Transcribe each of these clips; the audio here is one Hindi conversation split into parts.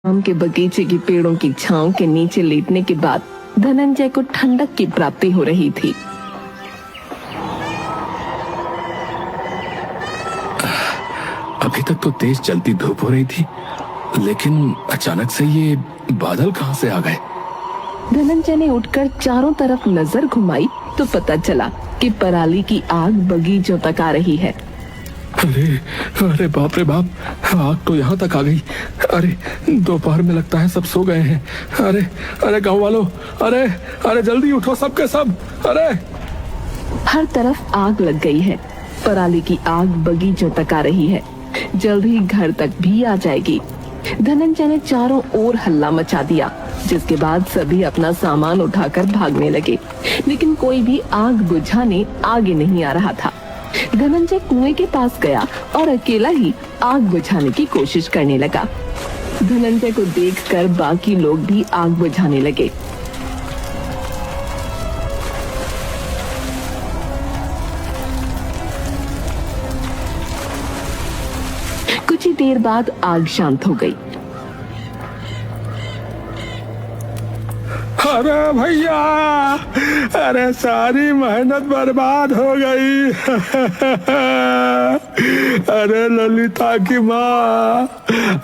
आम के बगीचे के पेड़ों की छांव के नीचे लेटने के बाद धनंजय को ठंडक की प्राप्ति हो रही थी। अभी तक तो तेज चलती धूप हो रही थी, लेकिन अचानक से ये बादल कहां से आ गए। धनंजय ने उठकर चारों तरफ नजर घुमाई तो पता चला कि पराली की आग बगीचों तक आ रही है। अरे अरे बाप रे बाप, आग तो यहाँ तक आ गई। अरे दोपहर में लगता है सब सो गए हैं। अरे अरे गांव वालों, अरे अरे जल्दी उठो सबके सब। अरे हर तरफ आग लग गई है। पराली की आग बगीचों तक आ रही है, जल्द ही घर तक भी आ जाएगी। धनंजय ने चारों ओर हल्ला मचा दिया, जिसके बाद सभी अपना सामान उठाकर भागने लगे, लेकिन कोई भी आग बुझाने आगे नहीं आ रहा था। धनंजय कुएं के पास गया और अकेला ही आग बुझाने की कोशिश करने लगा। धनंजय को देखकर बाकी लोग भी आग बुझाने लगे। कुछ ही देर बाद आग शांत हो गई। अरे भैया, अरे सारी मेहनत बर्बाद हो गई। अरे ललिता की माँ,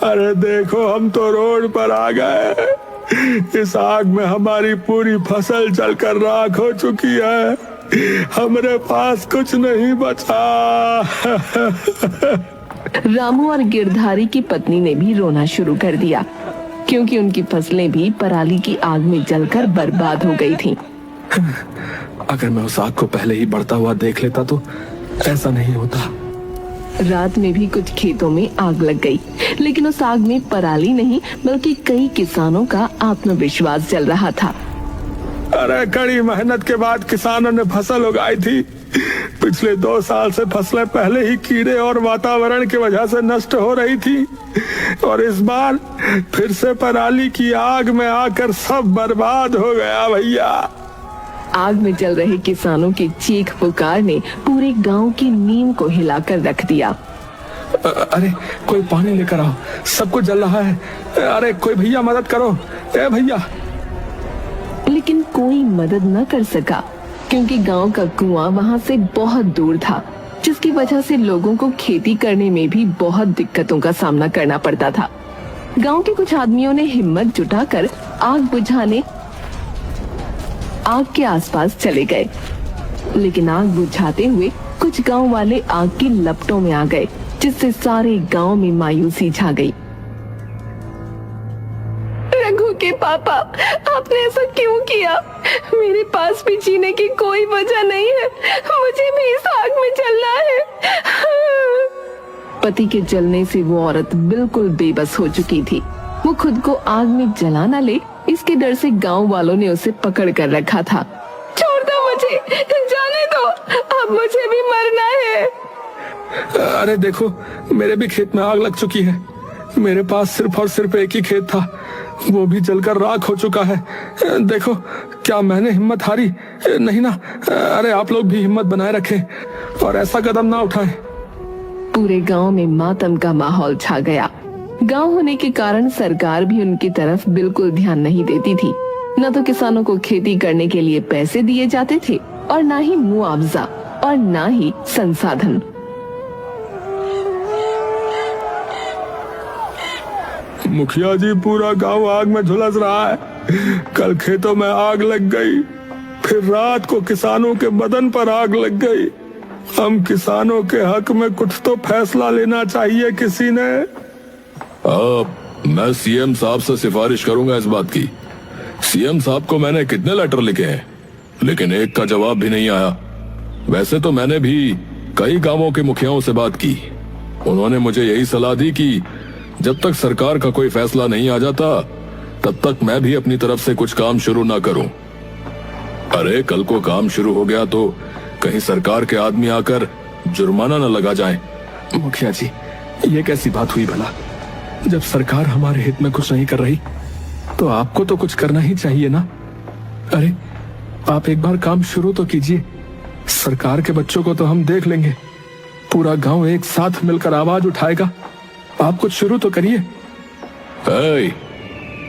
अरे देखो हम तो रोड पर आ गए। इस आग में हमारी पूरी फसल जलकर राख हो चुकी है। हमारे पास कुछ नहीं बचा। रामू और गिरधारी की पत्नी ने भी रोना शुरू कर दिया, क्योंकि उनकी फसलें भी पराली की आग में जलकर बर्बाद हो गई थीं। अगर मैं उस आग को पहले ही बढ़ता हुआ देख लेता तो ऐसा नहीं होता। रात में भी कुछ खेतों में आग लग गई, लेकिन उस आग में पराली नहीं बल्कि कई किसानों का आत्मविश्वास जल रहा था। अरे कड़ी मेहनत के बाद किसानों ने फसल उगाई थी। पिछले 2 साल से फसलें पहले ही कीड़े और वातावरण की वजह से नष्ट हो रही थी, और इस बार फिर से पराली की आग में आकर सब बर्बाद हो गया भैया। आग में जल रहे किसानों की चीख पुकार ने पूरे गांव की नींव को हिलाकर रख दिया। अरे कोई पानी लेकर आओ, सब कुछ जल रहा है। अरे कोई भैया मदद करो, ए भैया। लेकिन कोई मदद न कर सका, क्योंकि गांव का कुआं वहां से बहुत दूर था, जिसकी वजह से लोगों को खेती करने में भी बहुत दिक्कतों का सामना करना पड़ता था। गांव के कुछ आदमियों ने हिम्मत जुटाकर आग बुझाने आग के आसपास चले गए, लेकिन आग बुझाते हुए कुछ गांव वाले आग की लपटों में आ गए, जिससे सारे गांव में मायूसी छा गई। रघु के पापा, आपने ऐसा क्यों किया? मेरे पास भी जीने की कोई वजह नहीं है, मुझे भी इस आग में जलना है। पति के जलने से वो औरत बिल्कुल बेबस हो चुकी थी। वो खुद को आग में जला न ले, इसके डर से गांव वालों ने उसे पकड़ कर रखा था। छोड़ दो मुझे, जाने दो, अब मुझे भी मरना है। अरे देखो, मेरे भी खेत में आग लग चुकी है। मेरे पास सिर्फ और सिर्फ एक ही खेत था, वो भी जलकर राख हो चुका है। देखो, क्या मैंने हिम्मत हारी? नहीं ना। अरे आप लोग भी हिम्मत बनाए रखें और ऐसा कदम ना उठाएं। पूरे गांव में मातम का माहौल छा गया। गांव होने के कारण सरकार भी उनकी तरफ बिल्कुल ध्यान नहीं देती थी। न तो किसानों को खेती करने के लिए पैसे दिए जाते थे, और न ही मुआवजा, और न ही संसाधन। मुखिया जी, पूरा गांव आग में झुलस रहा है। कल खेतों में आग लग गई, फिर रात को किसानों के बदन पर आग लग गई। हम किसानों के हक में कुछ तो फैसला लेना चाहिए किसी ने। मैं सीएम साहब से सिफारिश करूंगा इस बात की। सीएम साहब को मैंने कितने लेटर लिखे हैं, लेकिन एक का जवाब भी नहीं आया। वैसे तो मैंने भी कई गांवों के मुखियाओं से बात की। उन्होंने मुझे यही सलाह दी कि जब तक सरकार का कोई फैसला नहीं आ जाता, तब तक मैं भी अपनी तरफ से कुछ काम शुरू ना करूं। अरे कल को काम शुरू हो गया तो कहीं सरकार के आदमी आकर जुर्माना न लगा जाए। मुखिया जी, ये कैसी बात हुई भला? जब सरकार हमारे हित में कुछ नहीं कर रही, तो आपको तो कुछ करना ही चाहिए ना। अरे आप एक बार काम शुरू तो कीजिए। सरकार के बच्चों को तो हम देख लेंगे, पूरा गांव एक साथ मिलकर आवाज उठाएगा। आप कुछ शुरू तो करिए।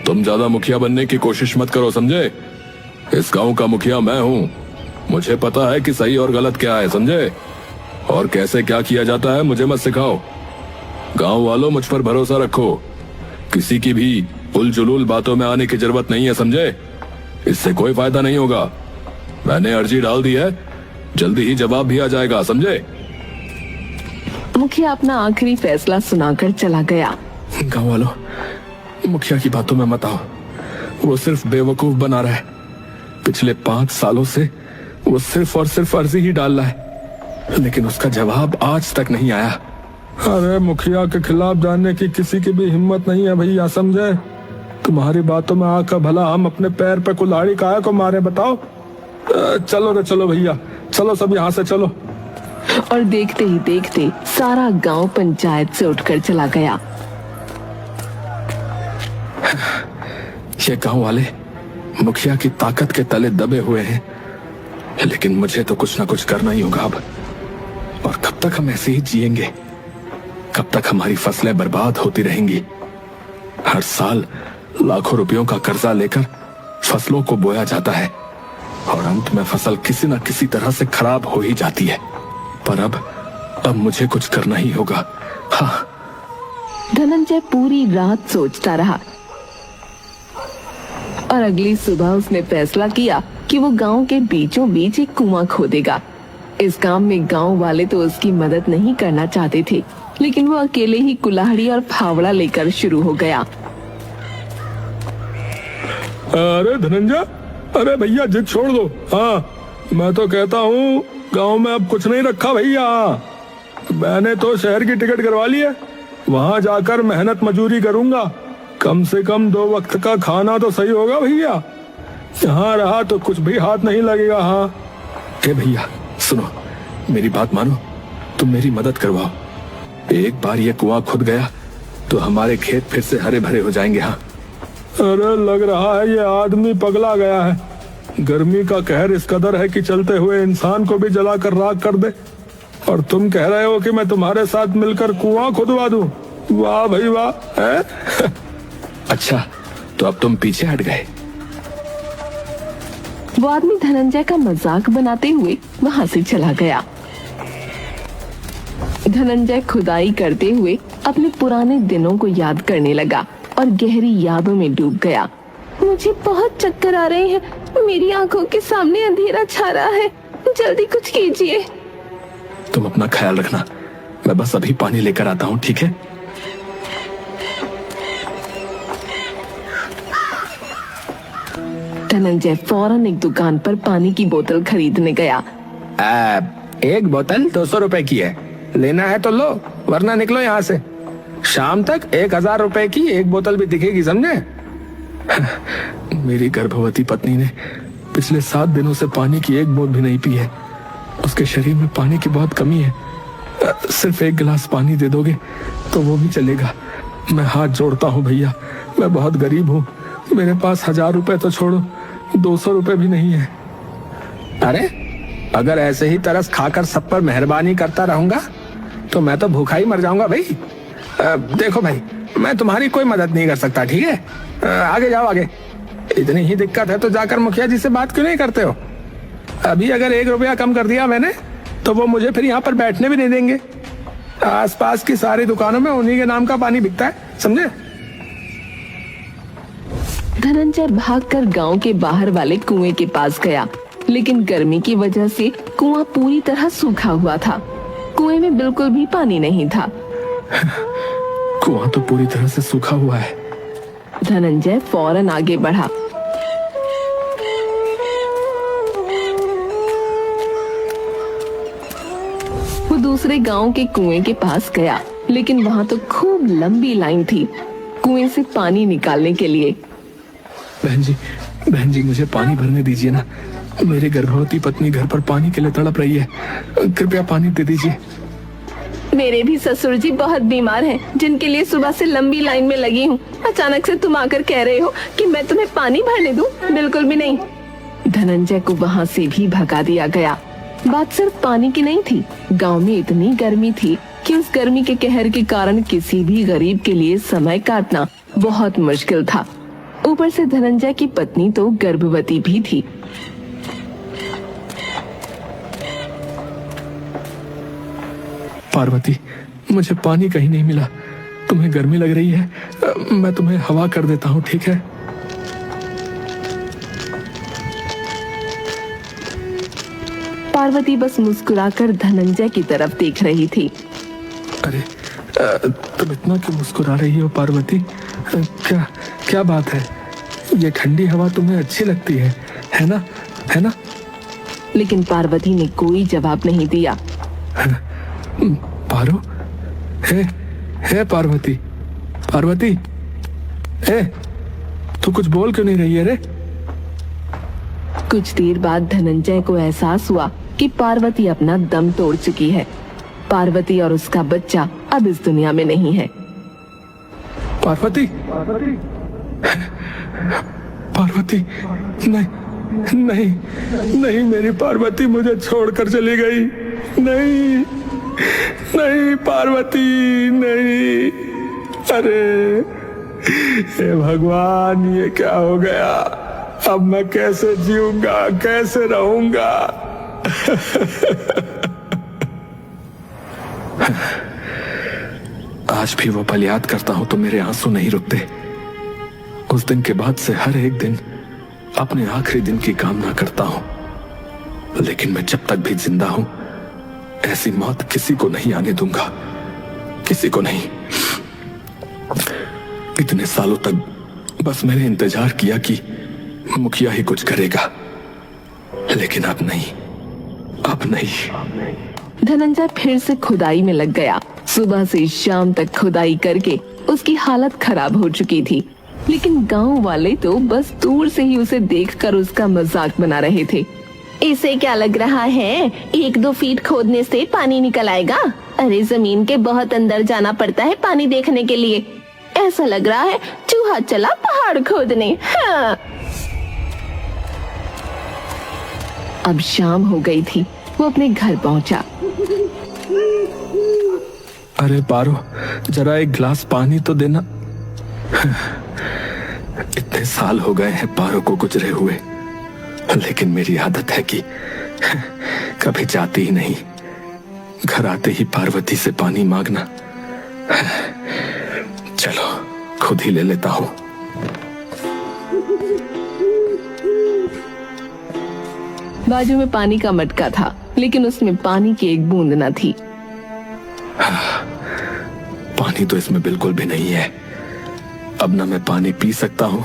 तुम ज्यादा मुखिया बनने की कोशिश मत करो, समझे? इस गांव का मुखिया मैं हूँ। मुझे पता है कि सही और गलत क्या है, समझे? और कैसे क्या किया जाता है मुझे मत सिखाओ। गांव वालों, मुझ पर भरोसा रखो। किसी की भी उलझुल बातों में आने की जरूरत नहीं है, समझे? इससे कोई फायदा नहीं होगा। मैंने अर्जी डाल दी है, जल्दी ही जवाब भी आ जाएगा, समझे? मुखिया अपना आखिरी फैसला सुनाकर चला गया। गांव वालों, मुखिया की बातों में मत आओ। वो सिर्फ बेवकूफ बना रहा है। पिछले 5 सालों से वो सिर्फ और सिर्फ अर्जी ही डाल रहा है, लेकिन उसका जवाब आज तक नहीं आया। अरे मुखिया के खिलाफ जाने की किसी की भी हिम्मत नहीं है भैया, समझे? तुम्हारी बातों में आकर भला हम अपने पैर पे कुल्हाड़ी काहे को मारे, बताओ? चलो रे चलो भैया, चलो सब यहाँ से चलो। और देखते ही देखते सारा गांव पंचायत से उठकर चला गया। ये गांव वाले मुखिया की ताकत के तले दबे हुए हैं, लेकिन मुझे तो कुछ ना कुछ करना ही होगा अब। और कब तक हम ऐसे ही जिएंगे? कब तक हमारी फसलें बर्बाद होती रहेंगी? हर साल लाखों रुपयों का कर्जा लेकर फसलों को बोया जाता है और अंत में फसल किसी न किसी तरह से खराब हो ही जाती है। पर अब मुझे कुछ करना ही होगा। हाँ। धनंजय पूरी रात सोचता रहा और अगली सुबह उसने फैसला किया कि वो गांव के बीचों बीच एक कुआं खोदेगा। इस काम में गांव वाले तो उसकी मदद नहीं करना चाहते थे, लेकिन वो अकेले ही कुल्हाड़ी और फावड़ा लेकर शुरू हो गया। अरे धनंजय, अरे भैया जिद छोड़ दो। हाँ, मैं तो कहता हूँ गांव में अब कुछ नहीं रखा भैया। मैंने तो शहर की टिकट करवा ली है, वहां जाकर मेहनत मजूरी करूंगा। कम से कम 2 वक्त का खाना तो सही होगा भैया। यहाँ रहा तो कुछ भी हाथ नहीं लगेगा। हाँ भैया सुनो, मेरी बात मानो, तुम मेरी मदद करवाओ। एक बार ये कुआं खुद गया तो हमारे खेत फिर से हरे भरे हो जाएंगे। हाँ। अरे लग रहा है ये आदमी पगला गया है। गर्मी का कहर इस कदर है कि चलते हुए इंसान को भी जलाकर राख कर दे, और तुम कह रहे हो कि मैं तुम्हारे साथ मिलकर कुआं खुदवा दूं? वाह भाई वाह है? अच्छा, तो अब तुम पीछे हट गए। वो आदमी धनंजय का मजाक बनाते हुए वहां से चला गया। धनंजय खुदाई करते हुए अपने पुराने दिनों को याद करने लगा और गहरी यादों में डूब गया। मुझे बहुत चक्कर आ रहे हैं, मेरी आंखों के सामने अंधेरा छा रहा है, जल्दी कुछ कीजिए। तुम अपना ख्याल रखना, मैं बस अभी पानी लेकर आता हूँ, ठीक है? धनंजय फौरन एक दुकान पर पानी की बोतल खरीदने गया। एक बोतल 200 रुपए की है, लेना है तो लो, वरना निकलो यहाँ से। शाम तक 1000 रुपए की एक बोतल भी दिखेगी, समझे? मेरी गर्भवती पत्नी ने पिछले 7 दिनों से पानी की एक बूंद भी नहीं पी है। उसके शरीर में पानी की बहुत कमी है। सिर्फ 1 गिलास पानी दे दोगे तो वो भी चलेगा। मैं हाथ जोड़ता हूँ भैया, मैं बहुत गरीब हूँ। मेरे पास 1000 रुपए तो छोड़ो, 200 रुपए भी नहीं है। अरे अगर ऐसे ही तरस खाकर सब पर मेहरबानी करता रहूंगा तो मैं तो भूखा ही मर जाऊंगा भाई। देखो भाई, मैं तुम्हारी कोई मदद नहीं कर सकता, ठीक है? आगे जाओ आगे। इतनी ही दिक्कत है तो जाकर मुखिया जी से बात क्यों नहीं करते हो? अभी अगर 1 रुपया कम कर दिया मैंने तो वो मुझे फिर यहाँ पर बैठने भी नहीं देंगे। आसपास की सारी दुकानों में उन्हीं के नाम का पानी बिकता है, समझे? धनंजय भागकर गांव के बाहर वाले कुएं के पास गया, लेकिन गर्मी की वजह से कुआं पूरी तरह सूखा हुआ था। कुएं में बिल्कुल भी पानी नहीं था। कुआं तो पूरी तरह से सूखा हुआ है। धनंजय फौरन आगे बढ़ा। वो दूसरे गांव के कुएं के पास गया, लेकिन वहां तो खूब लंबी लाइन थी कुएं से पानी निकालने के लिए। बहन जी मुझे पानी भरने दीजिए ना। मेरी गर्भवती पत्नी घर पर पानी के लिए तड़प रही है, कृपया पानी दे दीजिए। मेरे भी ससुर जी बहुत बीमार हैं, जिनके लिए सुबह से लंबी लाइन में लगी हूँ। अचानक से तुम आकर कह रहे हो कि मैं तुम्हें पानी भरने दूं? बिल्कुल भी नहीं। धनंजय को वहाँ से भी भगा दिया गया। बात सिर्फ पानी की नहीं थी, गांव में इतनी गर्मी थी कि उस गर्मी के कहर के कारण किसी भी गरीब के लिए समय काटना बहुत मुश्किल था। ऊपर से धनंजय की पत्नी तो गर्भवती भी थी। पार्वती, मुझे पानी कहीं नहीं मिला। तुम्हें गर्मी लग रही है, मैं तुम्हें हवा कर देता हूँ, ठीक है? पार्वती बस मुस्कुराकर धनंजय की तरफ देख रही थी। अरे तुम इतना क्यों मुस्कुरा रही हो पार्वती? क्या क्या बात है? ये ठंडी हवा तुम्हें अच्छी लगती है ना? है ना? लेकिन पार्वती ने कोई जवाब नहीं दिया। पारो, है पार्वती, पार्वती, तू कुछ बोल क्यों नहीं रही है रे? कुछ देर बाद धनंजय को एहसास हुआ कि पार्वती अपना दम तोड़ चुकी है। पार्वती और उसका बच्चा अब इस दुनिया में नहीं है। पार्वती, पार्वती, नहीं नहीं नहीं, मेरी पार्वती मुझे छोड़कर चली गई। नहीं नहीं पार्वती, नहीं। अरे हे भगवान, ये क्या हो गया? अब मैं कैसे जीऊंगा, कैसे रहूंगा? आज भी वो पल याद करता हूं तो मेरे आंसू नहीं रुकते। उस दिन के बाद से हर एक दिन अपने आखिरी दिन की कामना करता हूं, लेकिन मैं जब तक भी जिंदा हूं ऐसी मौत किसी को नहीं आने दूंगा, किसी को नहीं। इतने सालों तक बस मैंने इंतजार किया कि मुखिया ही कुछ करेगा, लेकिन अब नहीं, अब नहीं। धनंजय फिर से खुदाई में लग गया। सुबह से शाम तक खुदाई करके उसकी हालत खराब हो चुकी थी, लेकिन गांव वाले तो बस दूर से ही उसे देखकर उसका मजाक बना रहे थे। इसे क्या लग रहा है, 1-2 फीट खोदने से पानी निकल आएगा? अरे जमीन के बहुत अंदर जाना पड़ता है पानी देखने के लिए। ऐसा लग रहा है चूहा चला पहाड़ खोदने। हाँ। अब शाम हो गई थी, वो अपने घर पहुंचा। अरे पारो, जरा एक गिलास पानी तो देना। इतने साल हो गए हैं पारो को गुजरे हुए, लेकिन मेरी आदत है कि कभी जाती ही नहीं। घर आते ही पार्वती से पानी मांगना। चलो खुद ही ले लेता हूं। बाजू में पानी का मटका था, लेकिन उसमें पानी की एक बूंद न थी। पानी तो इसमें बिल्कुल भी नहीं है। अब ना मैं पानी पी सकता हूँ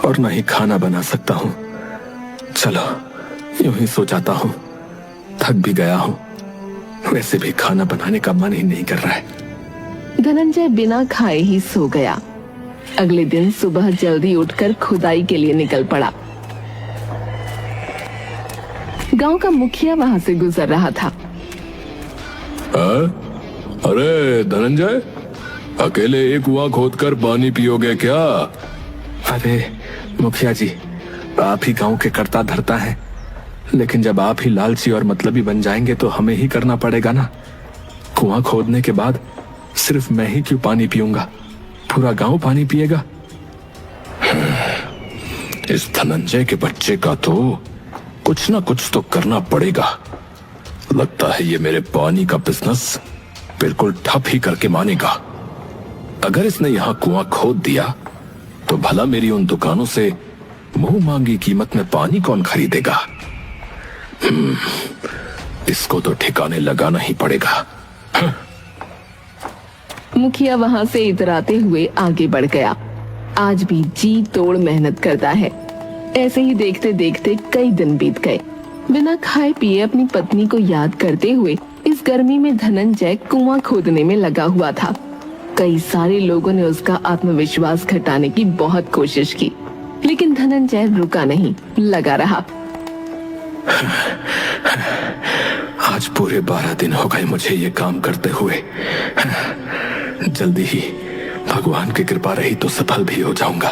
और ना ही खाना बना सकता हूँ। चलो यूं ही सो जाता हूँ, थक भी गया हूँ। वैसे भी खाना बनाने का मन ही नहीं कर रहा है। धनंजय बिना खाए ही सो गया। अगले दिन सुबह जल्दी उठकर खुदाई के लिए निकल पड़ा। गांव का मुखिया वहां से गुजर रहा था। अरे धनंजय, अकेले एक कुआं खोदकर पानी पियोगे क्या? अरे मुखिया जी, आप ही गांव के कर्ता धर्ता हैं, लेकिन जब आप ही लालची और मतलबी बन जाएंगे तो हमें ही करना पड़ेगा ना। कुआं खोदने के बाद सिर्फ मैं ही क्यों पानी पीऊंगा, पूरा गांव पानी पिएगा। इस धनंजय के बच्चे का तो कुछ ना कुछ तो करना पड़ेगा। लगता है ये मेरे पानी का बिजनेस बिल्कुल ठप ही करके मानेगा। अगर इसने यहाँ कुआं खोद दिया तो भला मेरी उन दुकानों से मुंह मांगी कीमत में पानी कौन खरीदेगा? इसको तो ठिकाने लगाना ही पड़ेगा। मुखिया वहां से इतराते हुए आगे बढ़ गया। आज भी जी तोड़ मेहनत करता है। ऐसे ही देखते देखते कई दिन बीत गए। बिना खाए पिए अपनी पत्नी को याद करते हुए इस गर्मी में धनंजय कुआं खोदने में लगा हुआ था। कई सारे लोगों ने उसका आत्मविश्वास घटाने की बहुत कोशिश की, लेकिन धनंजय रुका नहीं, लगा रहा। आज पूरे 12 दिन हो गए मुझे ये काम करते हुए। जल्दी ही भगवान की कृपा रही तो सफल भी हो जाऊंगा।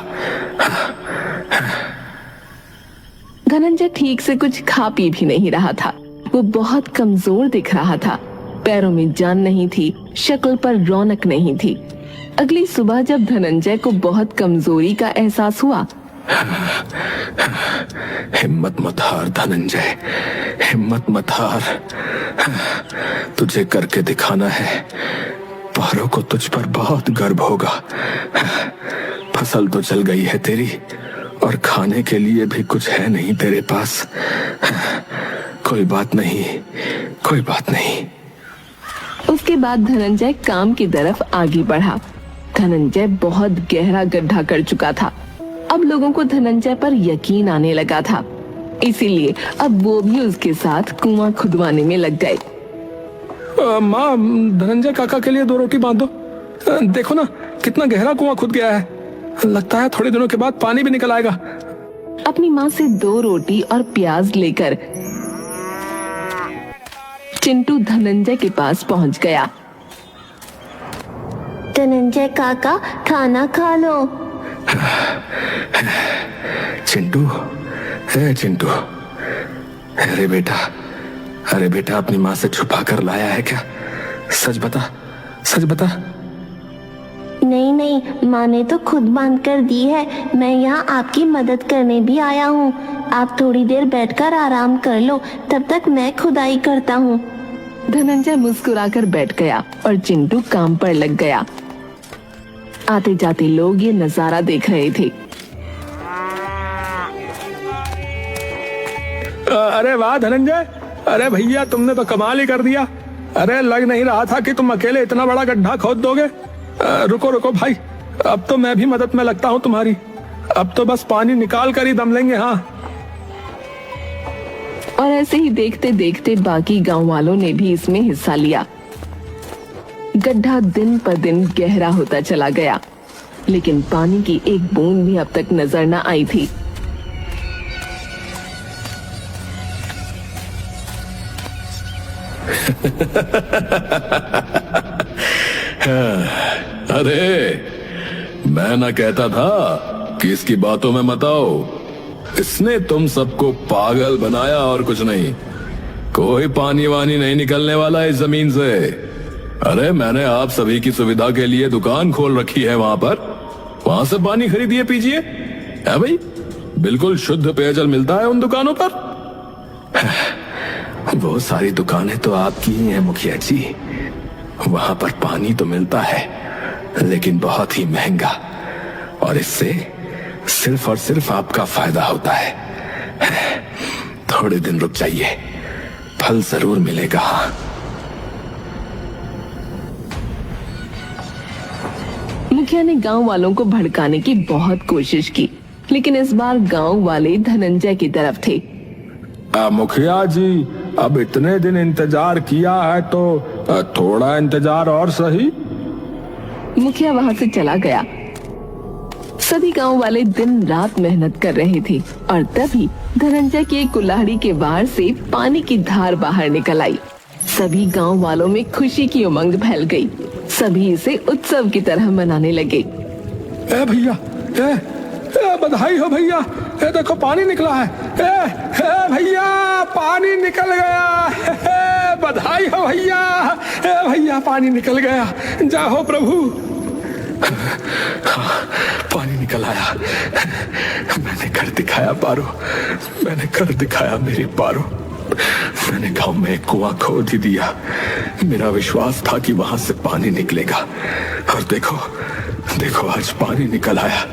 धनंजय ठीक से कुछ खा पी भी नहीं रहा था। वो बहुत कमजोर दिख रहा था। पैरों में जान नहीं थी, शक्ल पर रौनक नहीं थी। अगली सुबह जब धनंजय को बहुत कमजोरी का एहसास हुआ, हिम्मत मत हार धनंजय, हिम्मत मत हार, तुझे करके दिखाना है। पारो को तुझ पर बहुत गर्व होगा। फसल तो चल गई है तेरी और खाने के लिए भी कुछ है नहीं तेरे पास। कोई बात नहीं, कोई बात नहीं। उसके बाद धनंजय काम की तरफ आगे बढ़ा। धनंजय बहुत गहरा गड्ढा कर चुका था। अब लोगों को धनंजय पर यकीन आने लगा था, इसीलिए अब वो भी उसके साथ कुआं खुदवाने में लग गए। माँ, धनंजय काका के लिए 2 रोटी बांध दो। देखो ना कितना गहरा कुआं खुद गया है। लगता है थोड़े दिनों के बाद पानी भी निकल आएगा। अपनी माँ से 2 रोटी और प्याज लेकर चिंटू धनंजय के पास पहुंच गया। धनंजय काका, खाना खा लो। चिंटू, हे चिंटू, अरे बेटा अपनी माँ से छुपा कर लाया है क्या? सच बता, सच बता। नहीं, माँ ने तो खुद बांध कर दी है। मैं यहाँ आपकी मदद करने भी आया हूँ। आप थोड़ी देर बैठकर आराम कर लो, तब तक मैं खुदाई करता हूँ। धनंजय मुस्कुराकर बैठ गया और चिंटू काम पर लग गया। आते जाते लोग ये नजारा देख रहे थे। अरे वाह धनंजय, अरे भैया तुमने तो कमाल ही कर दिया। अरे लग नहीं रहा था कि तुम अकेले इतना बड़ा गड्ढा खोद दोगे। रुको भाई, अब तो मैं भी मदद में लगता हूँ तुम्हारी। अब तो बस पानी निकाल कर ही दम लेंगे। हाँ। और ऐसे ही देखते देखते बाकी गांव वालों ने भी इसमें हिस्सा लिया। गड्ढा दिन पर दिन गहरा होता चला गया, लेकिन पानी की एक बूंद भी अब तक नजर न आई थी। अरे मैं ना कहता था कि इसकी बातों में मत आओ। इसने तुम सबको पागल बनाया और कुछ नहीं। कोई पानी वानी नहीं निकलने वाला इस जमीन से। अरे मैंने आप सभी की सुविधा के लिए दुकान खोल रखी है वहां से पानी खरीदिए पीजिए। है भाई, बिल्कुल शुद्ध पेयजल मिलता है उन दुकानों पर। वो सारी दुकानें तो आपकी ही हैं मुखिया जी। वहां पर पानी तो मिलता है, लेकिन बहुत ही महंगा, और इससे सिर्फ और सिर्फ आपका फायदा होता है। थोड़े दिन रुक जाइए, फल जरूर मिलेगा। मुखिया ने गांव वालों को भड़काने की बहुत कोशिश की, लेकिन इस बार गांव वाले धनंजय की तरफ थे। मुखिया जी, अब इतने दिन इंतजार किया है तो थोड़ा इंतजार और सही। मुखिया वहां से चला गया। सभी गांव वाले दिन रात मेहनत कर रहे थे और तभी धनंजय की एक कुल्हाड़ी के वार से पानी की धार बाहर निकल आई। सभी गांव वालों में खुशी की उमंग फैल गई। सभी इसे उत्सव की तरह मनाने लगे। भैया, बधाई हो भैया, देखो पानी निकला है। भैया पानी निकल गया। बधाई हो भैया, भैया पानी निकल गया। जाओ प्रभु। पानी निकल आया। मैंने कर दिखाया पारो, मैंने कर दिखाया मेरी पारो। मैंने गांव में एक कुआं खोद ही दिया। मेरा विश्वास था कि वहां से पानी निकलेगा, और देखो देखो आज पानी निकल आया।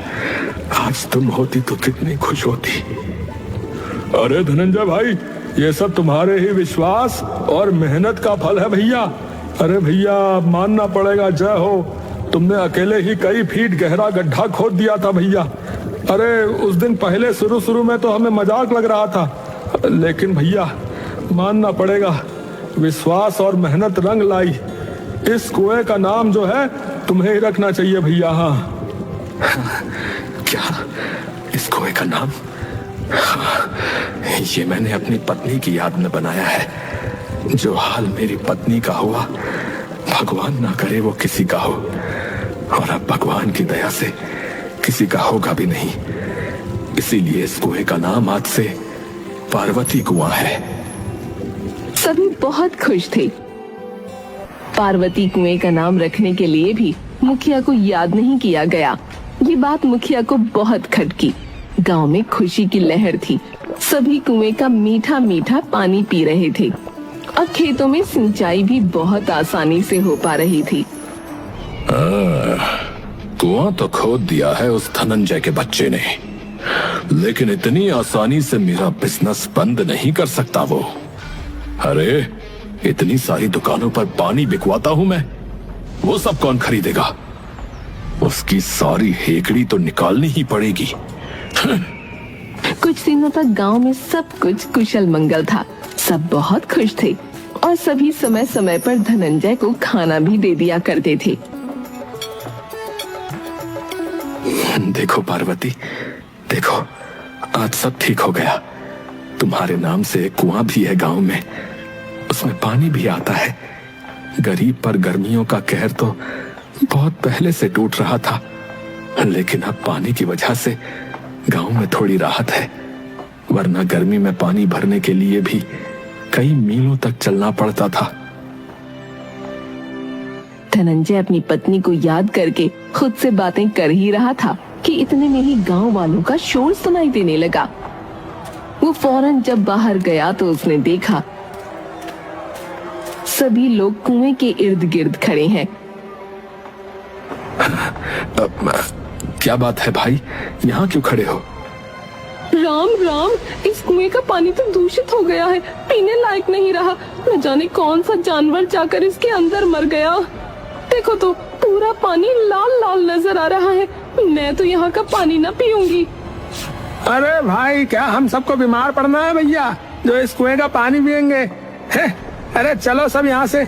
आज तुम होती तो कितनी खुश होती। अरे धनंजय भाई, ये सब तुम्हारे ही विश्वास और मेहनत का फल है भैया। अरे भैया मानना पड़ेगा, जय हो। तुमने अकेले ही कई फीट गहरा गड्ढा खोद दिया था भैया। अरे उस दिन पहले शुरू में तो हमें मजाक लग रहा था, लेकिन भैया मानना पड़ेगा, विश्वास और मेहनत रंग लाई। इस कुएं का नाम जो है तुम्हें ही रखना चाहिए भैया। हाँ। क्या इस कुएं का नाम? ये मैंने अपनी पत्नी की याद में बनाया है। जो हाल मेरी पत्नी का हुआ, भगवान ना करे वो किसी का हो, और अब भगवान की दया से किसी का होगा भी नहीं। इसीलिए इस कुएं का नाम आज से पार्वती कुआं है। सभी बहुत खुश थे। पार्वती कुएं का नाम रखने के लिए भी मुखिया को याद नहीं किया गया। ये बात मुखिया को बहुत खटकी। गांव में खुशी की लहर थी। सभी कुएं का मीठा मीठा पानी पी रहे थे और खेतों में सिंचाई भी बहुत आसानी से हो पा रही थी। कुआं तो खोद दिया है उस धनंजय के बच्चे ने, लेकिन इतनी आसानी से मेरा बिजनेस बंद नहीं कर सकता वो। अरे इतनी सारी दुकानों पर पानी बिकवाता हूं मैं, वो सब कौन खरीदेगा? उसकी सारी हेकड़ी तो निकालनी ही पड़ेगी। कुछ दिनों तक गांव में सब कुछ कुशल मंगल था। सब बहुत खुश थे और सभी समय समय पर धनंजय को खाना भी दे दिया करते थे। देखो पार्वती, देखो आज सब ठीक हो गया। तुम्हारे नाम से एक कुआं भी है गांव में, उसमें पानी भी आता है। गरीब पर गर्मियों का कहर तो बहुत पहले से टूट रहा था, लेकिन अब पानी की वजह से गांव में थोड़ी राहत है। वरना गर्मी में पानी भरने के लिए भी कई मीलों तक चलना पड़ता था। धनंजय अपनी पत्नी को याद करके खुद से बातें कर ही रहा था कि इतने में ही गांव वालों का शोर सुनाई देने लगा। वो फौरन जब बाहर गया तो उसने देखा सभी लोग कुएं के इर्द गिर्द खड़े हैं। क्या बात है भाई, यहाँ क्यों खड़े हो? राम राम, इस कुएं का पानी तो दूषित हो गया है, पीने लायक नहीं रहा। न जाने कौन सा जानवर जाकर इसके अंदर मर गया। देखो तो पूरा पानी लाल लाल नजर आ रहा है। मैं तो यहाँ का पानी ना पीऊंगी। अरे भाई, क्या हम सबको बीमार पड़ना है भैया जो इस कुएं का पानी पियेंगे? अरे चलो सब यहाँ से।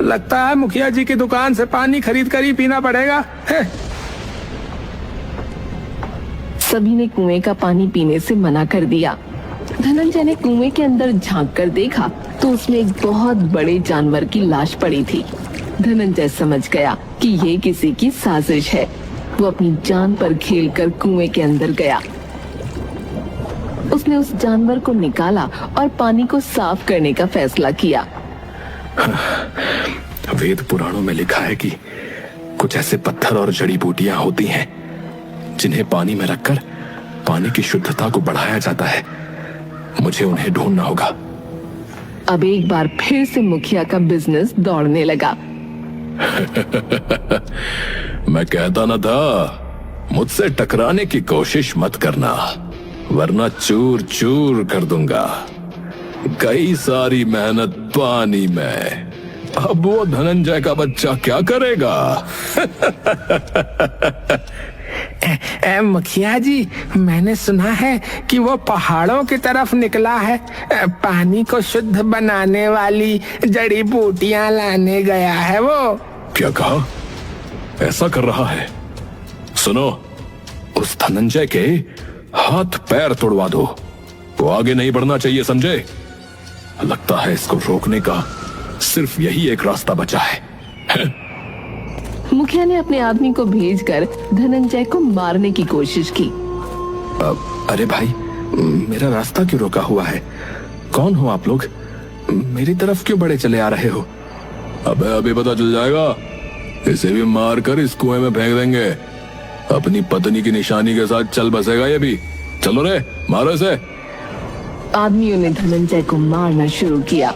लगता है मुखिया जी की दुकान से पानी खरीद कर ही पीना पड़ेगा। सभी ने कुएं का पानी पीने से मना कर दिया। धनंजय ने कुएं के अंदर झांक कर देखा तो उसमें एक बहुत बड़े जानवर की लाश पड़ी थी। धनंजय समझ गया कि ये किसी की साजिश है। वो अपनी जान पर खेलकर कुएं के अंदर गया। उसने उस जानवर को निकाला और पानी को साफ करने का फैसला किया। वेद पुराणों में लिखा है कि कुछ ऐसे पत्थर और जड़ी बूटियां होती हैं जिन्हें पानी में रखकर पानी की शुद्धता को बढ़ाया जाता है। मुझे उन्हें ढूंढना होगा। अब एक बार फिर से मुखिया का बिजनेस दौड़ने लगा। मैं कहता न था, मुझसे टकराने की कोशिश मत करना, वरना चूर चूर कर दूंगा। कई सारी मेहनत पानी में। अब वो धनंजय का बच्चा क्या करेगा? मुखिया जी, मैंने सुना है कि वो पहाड़ों की तरफ निकला है। पानी को शुद्ध बनाने वाली जड़ी बूटियां लाने गया है वो। क्या कहा? ऐसा कर रहा है? सुनो, उस धनंजय के हाथ पैर तोड़वा दो। वो आगे नहीं बढ़ना चाहिए, समझे? लगता है इसको रोकने का सिर्फ यही एक रास्ता बचा है। मुखिया ने अपने आदमी को भेजकर धनंजय को मारने की कोशिश की। अरे भाई, मेरा रास्ता क्यों रोका हुआ है? कौन हो आप लोग? मेरी तरफ क्यों बड़े चले आ रहे हो? अबे अभी पता चल जाएगा। इसे भी मार कर इस कुएं में फेंक देंगे। अपनी पत्नी की निशानी के साथ चल बसेगा ये भी। चलो रे, मारो इसे। आदमियों ने धनंजय को मारना शुरू किया।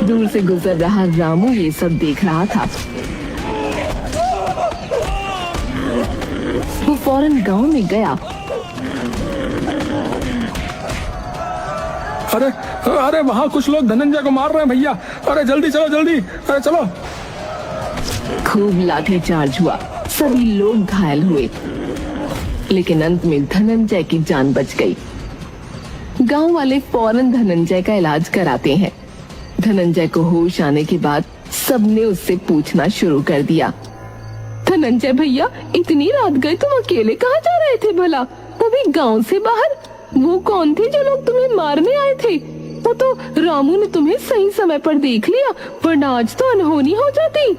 दूर से गुजर रहा रामू ये सब देख रहा था। वो फौरन गांव में गया। अरे वहाँ कुछ लोग धनंजय को मार रहे हैं भैया। अरे जल्दी चलो, जल्दी, अरे चलो। खूब लाठीचार्ज हुआ। सभी लोग घायल हुए, लेकिन अंत में धनंजय की जान बच गई। गांव वाले फौरन धनंजय का इलाज कराते हैं। धनंजय को होश आने के बाद सबने उससे पूछना शुरू कर दिया। धनंजय भैया, इतनी रात गए तुम अकेले कहाँ जा रहे थे भला? तभी गांव से बाहर वो कौन थे जो लोग तुम्हें मारने आए थे? वो तो रामू ने तुम्हें सही समय पर देख लिया, वरना आज तो अनहोनी हो जाती।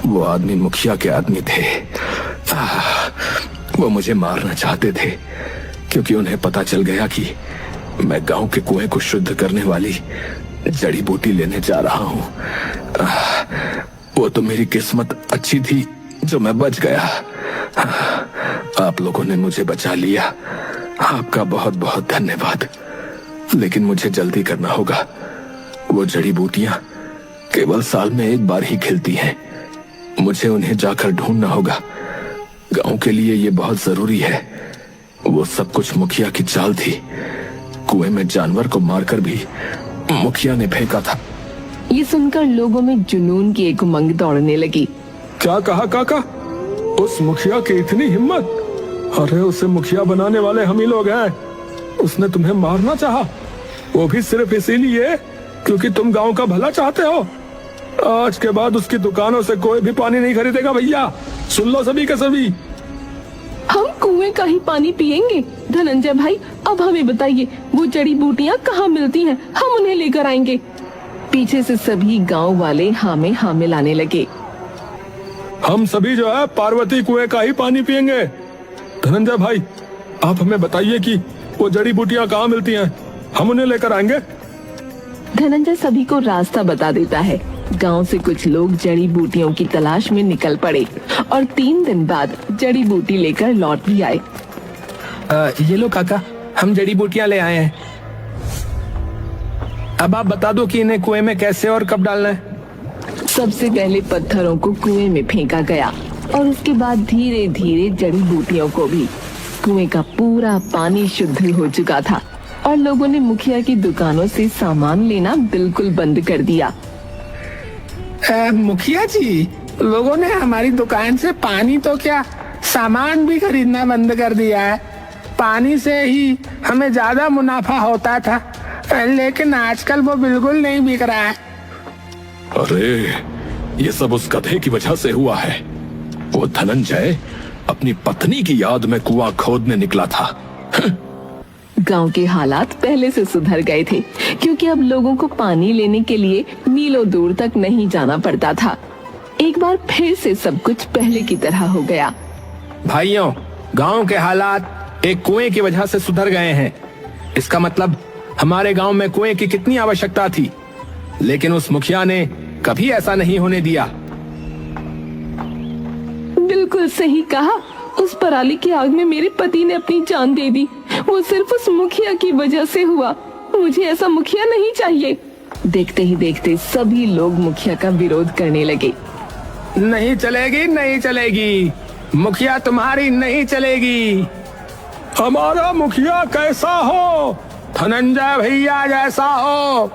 वो आदमी मुखिया के आदमी थे। वो मुझे मारना चाहते थे, क्योंकि उन्हें पता चल गया कि मैं गांव के कुएं को शुद्ध करने वाली जड़ी बूटी लेने जा रहा हूं। वो तो मेरी किस्मत अच्छी थी जो मैं बच गया। आप लोगों ने मुझे बचा लिया, आपका बहुत बहुत धन्यवाद। लेकिन मुझे जल्दी करना होगा। वो जड़ी बूटियां केवल साल में एक बार ही खिलती हैं। मुझे उन्हें जाकर ढूंढना होगा। गांव के लिए ये बहुत जरूरी है। वो सब कुछ मुखिया की चाल थी। कुएं में जानवर को मारकर भी मुखिया ने फेंका था। ये सुनकर लोगों में जुनून की एक उमंग दौड़ने लगी। क्या कहा काका? उस मुखिया की इतनी हिम्मत? अरे उसे मुखिया बनाने वाले हम ही लोग हैं। उसने तुम्हें मारना चाहा, वो भी सिर्फ इसीलिए क्योंकि तुम गांव का भला चाहते हो। आज के बाद उसकी दुकानों से कोई भी पानी नहीं खरीदेगा भैया। सुन लो सभी के सभी। हम कुएं का ही पानी पिएंगे। धनंजय भाई, अब हमें बताइए वो जड़ी बूटियां कहाँ मिलती हैं? हम उन्हें लेकर आएंगे। पीछे से सभी गांव वाले हाँ में हाँ मिलाने लगे। हम सभी जो है पार्वती कुएं का ही पानी पिएंगे। धनंजय भाई, आप हमें बताइए कि वो जड़ी बूटियां कहाँ मिलती हैं, हम उन्हें लेकर आएंगे। धनंजय सभी को रास्ता बता देता है। गांव से कुछ लोग जड़ी बूटियों की तलाश में निकल पड़े और 3 दिन बाद जड़ी बूटी लेकर लौट भी आए। ये लो काका, हम जड़ी बूटियां ले आए हैं। अब आप बता दो कि इन्हें कुएं में कैसे और कब डालना है। सबसे पहले पत्थरों को कुएं में फेंका गया और उसके बाद धीरे धीरे जड़ी बूटियों को भी। कुएं का पूरा पानी शुद्ध हो चुका था और लोगों ने मुखिया की दुकानों से सामान लेना बिल्कुल बंद कर दिया। मुखिया जी, लोगों ने हमारी दुकान से पानी तो क्या सामान भी खरीदना बंद कर दिया है। पानी से ही हमें ज्यादा मुनाफा होता था, लेकिन आजकल वो बिल्कुल नहीं बिक रहा है। अरे ये सब उस गधे की वजह से हुआ है। वो धनंजय अपनी पत्नी की याद में कुआं खोदने निकला था। गांव के हालात पहले से सुधर गए थे क्योंकि अब लोगों को पानी लेने के लिए मीलों दूर तक नहीं जाना पड़ता था। एक बार फिर से सब कुछ पहले की तरह हो गया। भाइयों, गांव के हालात एक कुएं की वजह से सुधर गए हैं। इसका मतलब हमारे गांव में कुएं की कितनी आवश्यकता थी, लेकिन उस मुखिया ने कभी ऐसा नहीं होने दिया। बिल्कुल सही कहा। उस पराली की आग में मेरे पति ने अपनी जान दे दी। वो सिर्फ उस मुखिया की वजह से हुआ। मुझे ऐसा मुखिया नहीं चाहिए। देखते ही देखते सभी लोग मुखिया का विरोध करने लगे। नहीं चलेगी, नहीं चलेगी, मुखिया तुम्हारी नहीं चलेगी। हमारा मुखिया कैसा हो? धनंजय भैया जैसा हो।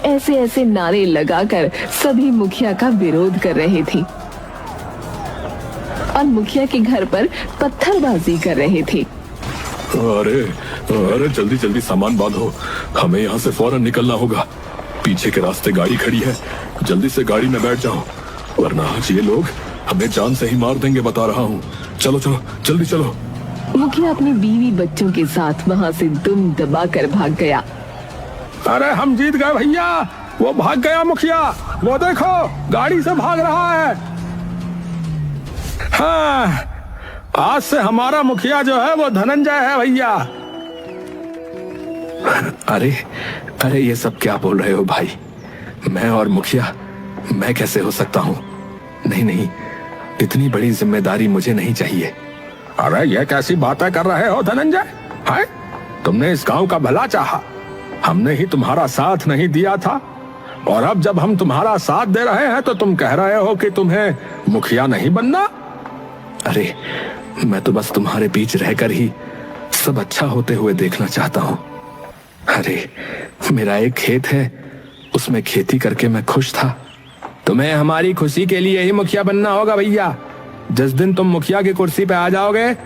ऐसे ऐसे नारे लगाकर सभी मुखिया का विरोध कर रहे थे और मुखिया के घर पर पत्थरबाजी कर रहे थे। अरे अरे जल्दी जल्दी सामान बांधो, हमें यहाँ से फौरन निकलना होगा। पीछे के रास्ते गाड़ी खड़ी है, जल्दी से गाड़ी में बैठ जाओ, वरना आज ये लोग हमें जान से ही मार देंगे, बता रहा हूँ। चलो चलो जल्दी चलो। मुखिया अपनी बीवी बच्चों के साथ वहाँ से दुम दबा कर भाग गया। अरे हम जीत गए भैया, वो भाग गया मुखिया। वो देखो गाड़ी से भाग रहा है। हाँ, आज से हमारा मुखिया जो है वो धनंजय है भैया। अरे अरे ये सब क्या बोल रहे हो भाई? मैं और मुखिया, मैं कैसे हो सकता हूँ? नहीं नहीं, इतनी बड़ी जिम्मेदारी मुझे नहीं चाहिए। अरे ये कैसी बातें कर रहे हो धनंजय? है, तुमने इस गांव का भला चाहा, हमने ही तुम्हारा साथ नहीं दिया था, और अब जब हम तुम्हारा साथ दे रहे हैं तो तुम कह रहे हो कि तुम्हें मुखिया नहीं बनना। अरे मैं तो बस तुम्हारे बीच रहकर ही सब अच्छा होते हुए देखना चाहता हूँ। अरे मेरा एक खेत है, उसमें खेती करके मैं खुश था। तुम्हें हमारी खुशी के लिए ही मुखिया बनना होगा भैया। जिस दिन तुम मुखिया की कुर्सी पे आ जाओगे,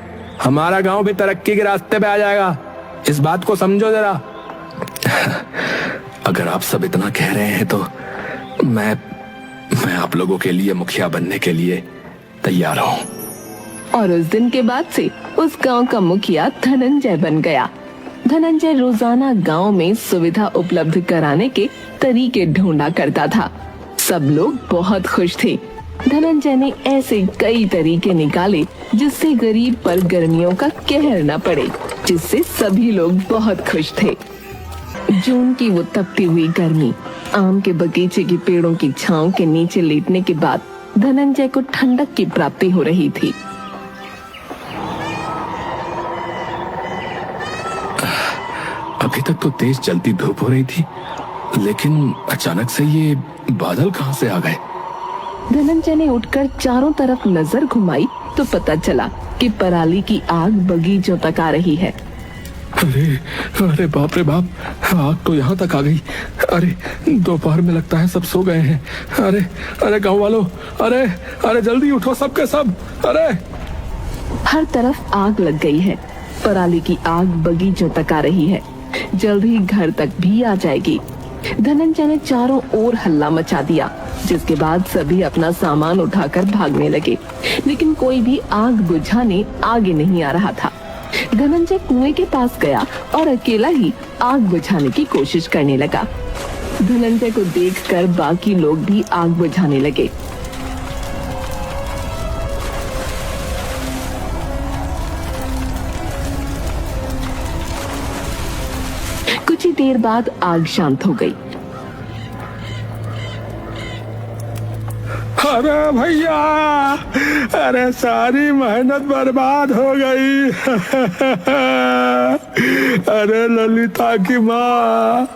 हमारा गांव भी तरक्की के रास्ते पे आ जाएगा। इस बात को समझो जरा। अगर आप सब इतना कह रहे हैं तो मैं आप लोगों के लिए मुखिया बनने के लिए तैयार हूँ। और उस दिन के बाद से उस गांव का मुखिया धनंजय बन गया। धनंजय रोजाना गांव में सुविधा उपलब्ध कराने के तरीके ढूंढा करता था। सब लोग बहुत खुश थे। धनंजय ने ऐसे कई तरीके निकाले जिससे गरीब पर गर्मियों का कहर न पड़े, जिससे सभी लोग बहुत खुश थे। जून की वो तपती हुई गर्मी, आम के बगीचे के पेड़ों की छांव के नीचे लेटने के बाद धनंजय को ठंडक की प्राप्ति हो रही थी। अभी तक तो तेज चलती धूप हो रही थी, लेकिन अचानक से ये बादल कहां से आ गए? धनंजय ने उठकर चारों तरफ नजर घुमाई तो पता चला कि पराली की आग बगीचों तक आ रही है। अरे अरे बाप रे बाप, आग तो यहाँ तक आ गई। अरे दोपहर में लगता है सब सो गए हैं। अरे अरे गांव वालों, अरे अरे जल्दी उठो सबके सब। अरे हर तरफ आग लग गई है। पराली की आग बगीचों तक आ रही है, जल्द ही घर तक भी आ जाएगी। धनंजय ने चारों ओर हल्ला मचा दिया, जिसके बाद सभी अपना सामान उठाकर भागने लगे, लेकिन कोई भी आग बुझाने आगे नहीं आ रहा था। धनंजय कुएं के पास गया और अकेला ही आग बुझाने की कोशिश करने लगा। धनंजय को देखकर बाकी लोग भी आग बुझाने लगे। कुछ ही देर बाद आग शांत हो गई। अरे भैया, अरे सारी मेहनत बर्बाद हो गई। अरे ललिता की माँ,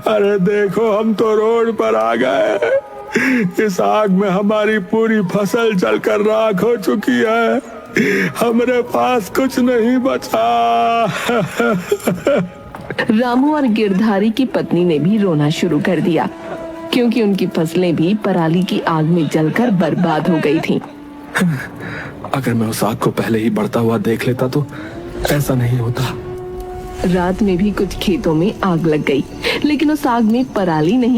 अरे देखो हम तो रोड पर आ गए। इस आग में हमारी पूरी फसल जलकर राख हो चुकी है। हमारे पास कुछ नहीं बचा। रामू और गिरधारी की पत्नी ने भी रोना शुरू कर दिया, क्योंकि उनकी फसलें भी पराली की आग में जलकर बर्बाद हो गई थीं। अगर मैं उस आग को पहले ही बढ़ता हुआ देख लेता तो ऐसा नहीं होता। रात में भी कुछ खेतों में आग लग गई, लेकिन उस आग में पराली नहीं